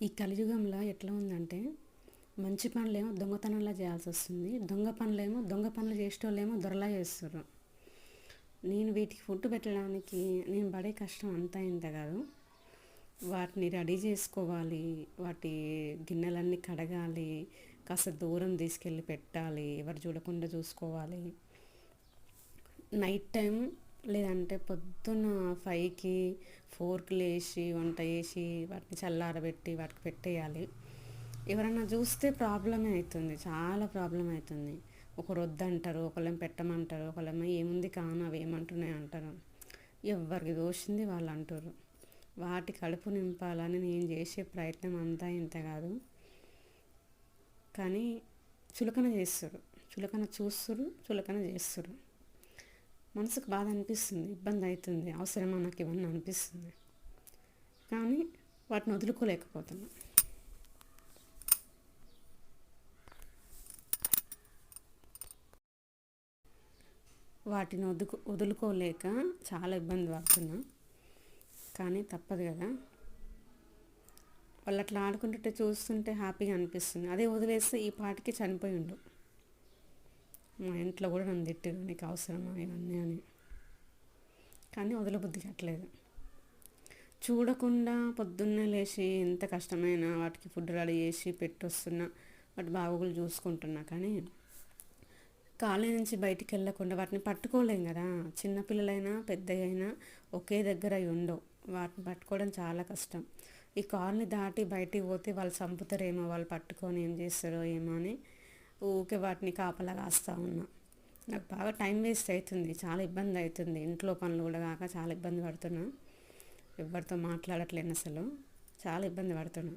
ఈ కలియుగంలో ఎట్లా ఉందంటే మంచి పనులేమో దొంగతనంలా చేయాల్సి వస్తుంది, దొంగ పనులేమో దొంగ పనులు చేసేటోళ్ళేమో దొరలా చేస్తారు. నేను వీటికి ఫుడ్ పెట్టడానికి నేను పడే కష్టం అంతా ఇంత కాదు. వాటిని రెడీ చేసుకోవాలి, వాటి గిన్నెలన్నీ కడగాలి, కాస్త దూరం తీసుకెళ్ళి పెట్టాలి, ఎవరు చూడకుండా చూసుకోవాలి. నైట్ టైం లేదంటే పొద్దున్న 5కి 4కి లేచి వంట చేసి వాటిని చల్లారబెట్టి వాటికి పెట్టేయాలి. ఎవరన్నా చూస్తే ప్రాబ్లమే అవుతుంది, చాలా ప్రాబ్లం అవుతుంది. ఒకరు వద్దంటారు, ఒకళ్ళేమో పెట్టమంటారు, ఒకళ్ళేమో ఏముంది కాను అవి ఏమంటున్నాయి అంటారు. ఎవరికి దోషింది వాళ్ళు అంటారు. వాటి కడుపు నింపాలని నేను చేసే ప్రయత్నం అంతా ఇంత కాదు, కానీ చులకన చేస్తారు, చులకన చూస్తారు, చులకన చేస్తారు. మనసుకు బాధ అనిపిస్తుంది, ఇబ్బంది అవుతుంది, అవసరమా నాకు ఇవన్నీ అనిపిస్తుంది. కానీ వాటిని వదులుకోలేకపోతున్నా. వాటిని వదులుకోలేక చాలా ఇబ్బంది పడుతున్నా, కానీ తప్పదు కదా. వాళ్ళు అట్లా ఆడుకుంటుంటే చూస్తుంటే హ్యాపీగా అనిపిస్తుంది. అదే వదిలేస్తే ఈ పాటికి చనిపోయి ఉండు. మా ఇంట్లో కూడా నన్ను తిట్టారు, నీకు అవసరమా ఇవన్నీ అని. కానీ వదలబుద్ధి కావట్లేదు. చూడకుండా పొద్దున్నే లేచి ఎంత కష్టమైనా వాటికి ఫుడ్ రెడీ చేసి పెట్టొస్తున్నా, వాటి బాగోగులు చూసుకుంటున్నా. కానీ కాలేజీ నుంచి బయటికి వెళ్ళకుండా వాటిని పట్టుకోలేం కదా. చిన్నపిల్లలైనా పెద్దగైనా ఒకే దగ్గర అవి ఉండవు, వాటిని పట్టుకోవడం చాలా కష్టం. ఈ కార్ని దాటి బయటికి పోతే వాళ్ళు చంపుతారేమో, వాళ్ళు పట్టుకొని ఏం చేస్తారో ఏమో అని ఊకే వాటిని కాపలా కాస్తూ ఉన్నా. నాకు బాగా టైం వేస్ట్ అవుతుంది, చాలా ఇబ్బంది అవుతుంది. ఇంట్లో పనులు కూడా కాక చాలా ఇబ్బంది పడుతున్నా. ఎవరితో మాట్లాడట్లేను అసలు, చాలా ఇబ్బంది పడుతున్నా.